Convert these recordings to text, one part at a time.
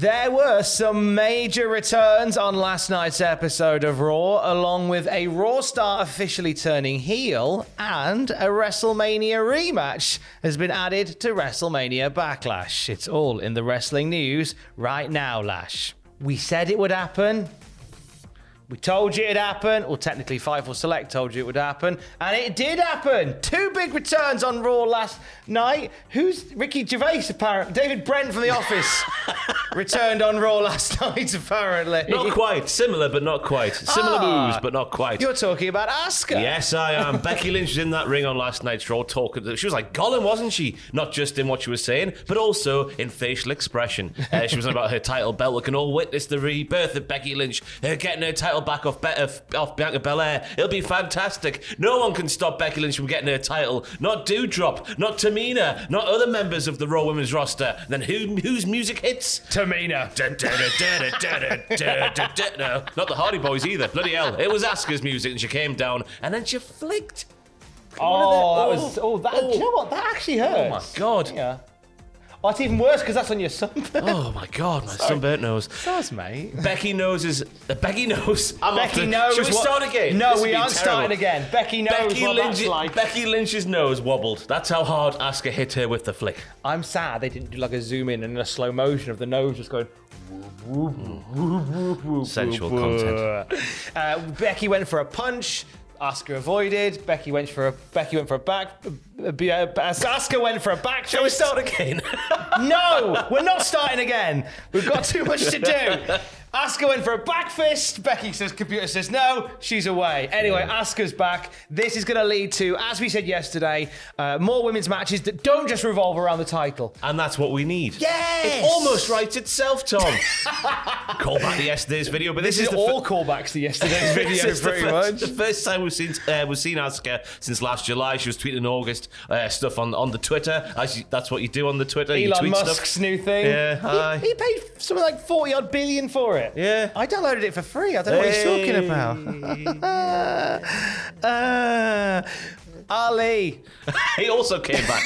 There were some major returns on last night's episode of Raw, along with a Raw star officially turning heel, and a WrestleMania rematch has been added to WrestleMania Backlash. It's all in the wrestling news right now, Lash. We said it would happen. We told you it'd happen. Well, technically, Fightful Select told you it would happen. And it did happen. 2 big returns on Raw last night. Who's Ricky Gervais, apparently? David Brent from The Office returned on Raw last night, apparently. Not quite. Similar, but not quite. Similar moves, but not quite. You're talking about Asuka. Yes, I am. Becky Lynch was in that ring on last night's Raw talking. She was like Gollum, wasn't she? Not just in what she was saying, but also in facial expression. She was on about her title belt. We can all witness the rebirth of Becky Lynch, getting her title back off Bianca Belair. It'll be fantastic. No one can stop Becky Lynch from getting her title. Not Doudrop, not Tamina, not other members of the Raw Women's roster. Then whose music hits? Tamina. No, not the Hardy Boys either. Bloody hell. It was Asuka's music and she came down and then she flicked. Do you know what? That actually hurts. Oh my God. Yeah. Oh, it's even worse because that's on your sunburn. Oh my God, my sunburnt nose. Does, mate. Becky knows. Becky knows. Should we start again? No, we aren't starting again. Becky knows what that's like. Becky Lynch's nose wobbled. That's how hard Asuka hit her with the flick. I'm sad they didn't do like a zoom in and a slow motion of the nose just going. Sensual content. Becky went for a punch. Asuka avoided. Becky went for a back. Asuka went for a back. Shall we start again? No, we're not starting again. We've got too much to do. Asuka went for a back fist. Becky says, computer says no. She's away. Anyway, Asuka's back. This is going to lead to, as we said yesterday, more women's matches that don't just revolve around the title. And that's what we need. Yes! It almost writes itself, Tom. Call back to yesterday's video, but this is all callbacks to yesterday's video, pretty much. The first time we've seen Asuka since last July. She was tweeting in August stuff on the Twitter. That's what you do on the Twitter. Elon you tweet Musk's stuff. new thing. Yeah, he paid something like 40-odd billion for it. Yeah. I downloaded it for free. I don't know what he's talking about. Ali. He also came back.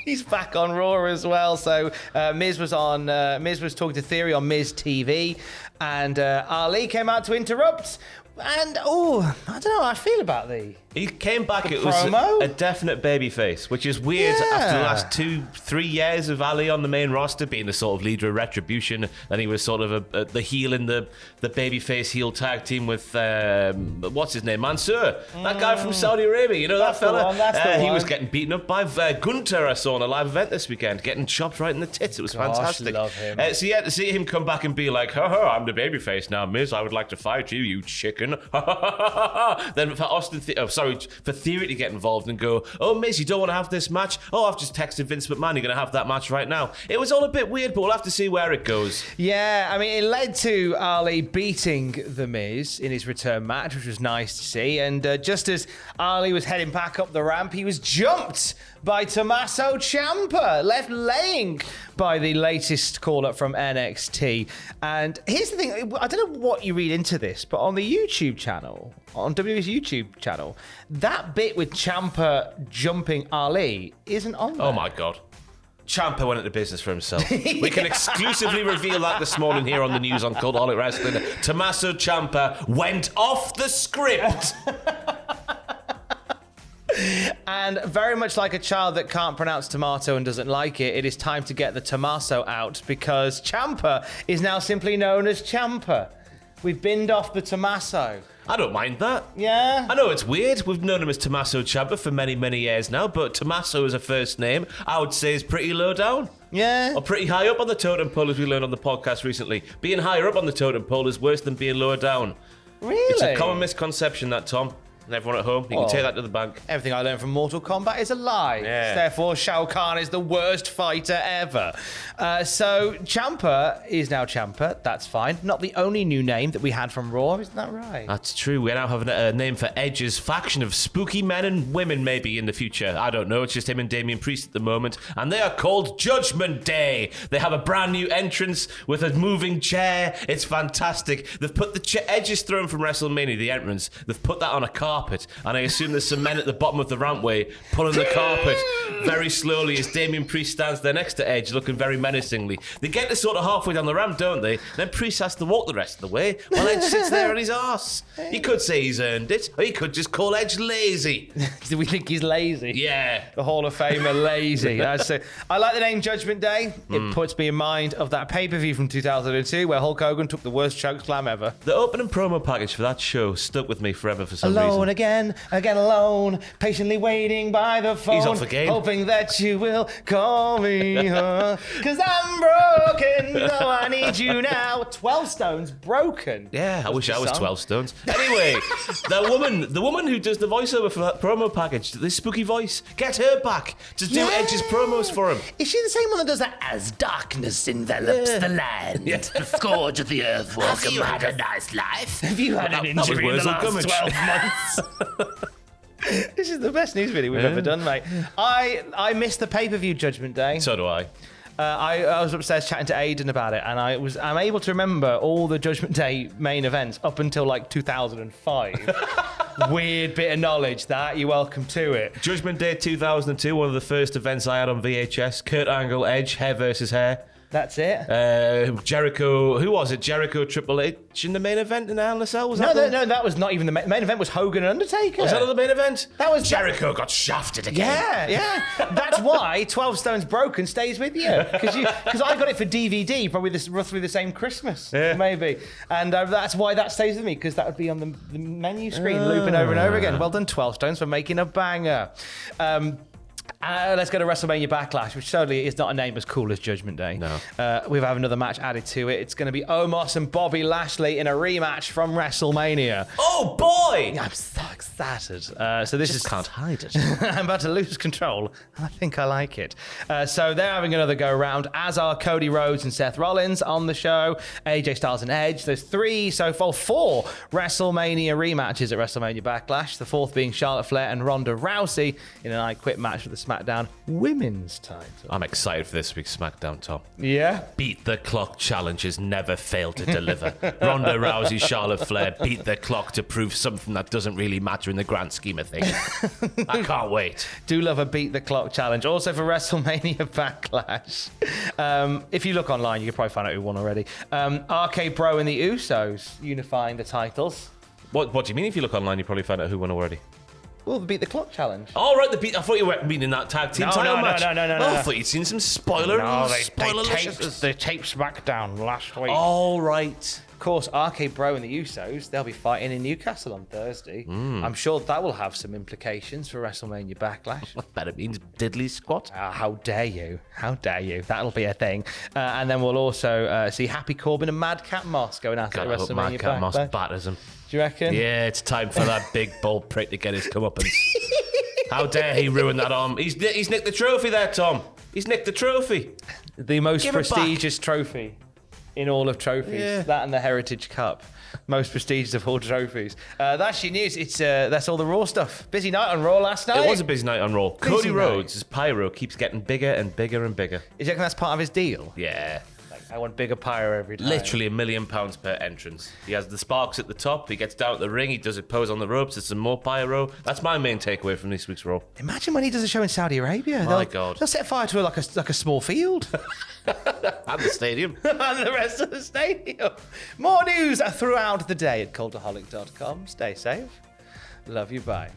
He's back on Raw as well. So Miz was talking to Theory on Miz TV, and Ali came out to interrupt. And I don't know how I feel about He came back. It promo? was a definite babyface, which is weird after the last 2-3 years of Ali on the main roster being the sort of leader of Retribution, and he was sort of the heel in the babyface heel tag team with what's his name, Mansoor, that guy from Saudi Arabia. You know that fella. He was getting beaten up by Gunter. I saw on a live event this weekend, getting chopped right in the tits. It was fantastic. Love him. So yeah, to see him come back and be like, I'm the babyface now, Miz. I would like to fight you, you chicken. Then for Theory to get involved and go, Miz, you don't want to have this match? I've just texted Vince McMahon, you're going to have that match right now. It was all a bit weird, but we'll have to see where it goes. Yeah, I mean, it led to Ali beating The Miz in his return match, which was nice to see. And just as Ali was heading back up the ramp, he was jumped by Tommaso Ciampa, left laying by the latest call-up from NXT. And here's the thing, I don't know what you read into this, but on the YouTube channel, on WWE's YouTube channel, that bit with Ciampa jumping Ali isn't on there. Oh my God. Ciampa went into business for himself. We can exclusively reveal that this morning here on the news on Cultaholic Wrestling. Tommaso Ciampa went off the script. And very much like a child that can't pronounce tomato and doesn't like it, it is time to get the Tommaso out because Ciampa is now simply known as Ciampa. We've binned off the Tommaso. I don't mind that. Yeah? I know it's weird. We've known him as Tommaso Ciampa for many, many years now, but Tommaso as a first name, I would say is pretty low down. Yeah. Or pretty high up on the totem pole, as we learned on the podcast recently. Being higher up on the totem pole is worse than being lower down. Really? It's a common misconception, that, Tom. And everyone at home, you can take that to the bank. Everything I learned from Mortal Kombat is a lie. Yeah. Therefore, Shao Kahn is the worst fighter ever. So Ciampa is now Ciampa. That's fine. Not the only new name that we had from Raw, isn't that right? That's true. We now have a name for Edge's faction of spooky men and women maybe in the future. I don't know. It's just him and Damian Priest at the moment. And they are called Judgment Day. They have a brand new entrance with a moving chair. It's fantastic. They've put the Edge's throne from WrestleMania, the entrance. They've put that on a car carpet, and I assume there's some men at the bottom of the rampway pulling the carpet very slowly as Damien Priest stands there next to Edge, looking very menacingly. They get to sort of halfway down the ramp, don't they? Then Priest has to walk the rest of the way while Edge sits there on his arse. He could say he's earned it, or he could just call Edge lazy. Do we think he's lazy? Yeah. The Hall of Famer lazy. I like the name Judgment Day. It puts me in mind of that pay-per-view from 2002 where Hulk Hogan took the worst chokeslam ever. The opening promo package for that show stuck with me forever for some Alone reason. again alone, patiently waiting by the phone. He's off again. Hoping that you will call me, cause I'm broken, though I need you now. 12 Stones broken. Yeah, I wish I was 12 stones. Anyway, the woman who does the voiceover for that promo package, this spooky voice, get her back to do Edge's promos for him. Is she the same one that does that? As darkness envelops the land, the scourge of the earth walker. Have you had a nice life? Have you had an injury in the last 12 months? This is the best news video we've ever done, mate. I missed the pay-per-view Judgment Day. So do I. I was upstairs chatting to Aiden about it, and I'm able to remember all the Judgment Day main events up until like 2005. Weird bit of knowledge that. You're welcome to it. Judgment Day 2002, one of the first events I had on VHS. Kurt Angle, Edge, hair versus hair. That's it. Jericho, who was it? Jericho, Triple H in the main event in Hell in a Cell? Was no, that was not even the main event. Was Hogan and Undertaker? Was that not the main event? That was Jericho got shafted again. Yeah. That's why 12 Stones Broken stays with you, because I got it for DVD, probably roughly the same Christmas, maybe, and that's why that stays with me, because that would be on the menu screen looping over and over again. Well done, 12 Stones, for making a banger. Let's go to WrestleMania Backlash, which certainly is not a name as cool as Judgment Day. No. We have another match added to it. It's going to be Omos and Bobby Lashley in a rematch from WrestleMania. Oh, boy! I'm so excited. So this Just can't hide it. I'm about to lose control, and I think I like it. So they're having another go-round, as are Cody Rhodes and Seth Rollins on the show, AJ Styles and Edge. There's four WrestleMania rematches at WrestleMania Backlash, the fourth being Charlotte Flair and Ronda Rousey in an I Quit match for the SmackDown Women's title. I'm excited for this week's SmackDown, Tom. Yeah? Beat the clock challenges never fail to deliver. Ronda Rousey, Charlotte Flair beat the clock to prove something that doesn't really matter in the grand scheme of things. I can't wait. Do love a beat the clock challenge. Also for WrestleMania Backlash. If you look online, you can probably find out who won already. RK Bro and the Usos unifying the titles. What do you mean if you look online, you probably find out who won already? Well, the Beat the Clock challenge. Oh, right, I thought you were meaning that tag team title match. No. I thought you'd seen some spoiler. They taped SmackDown last week. Oh, right. Of course, RK Bro and the Usos, they'll be fighting in Newcastle on Thursday. I'm sure that will have some implications for WrestleMania Backlash. I bet it means diddly squat. How dare you? How dare you? That'll be a thing. And then we'll also see Happy Corbin and Madcap Moss going out at WrestleMania Backlash. Madcap Moss batters him. Do you reckon? Yeah, it's time for that big bold prick to get his comeuppance. How dare he ruin that arm? He's nicked the trophy there, Tom. He's nicked the trophy. The most prestigious trophy in all of trophies. Yeah. That and the Heritage Cup. Most prestigious of all trophies. That's your news. That's all the Raw stuff. Busy night on Raw last night. It was a busy night on Raw. Cody Rhodes' pyro keeps getting bigger and bigger and bigger. Is you reckon that's part of his deal? Yeah. I want bigger pyro every time. Literally £1 million per entrance. He has the sparks at the top. He gets down at the ring. He does a pose on the ropes. There's some more pyro. That's my main takeaway from this week's Raw. Imagine when he does a show in Saudi Arabia. My God. They'll set fire to like a small field. And the stadium. And the rest of the stadium. More news throughout the day at cultaholic.com. Stay safe. Love you. Bye.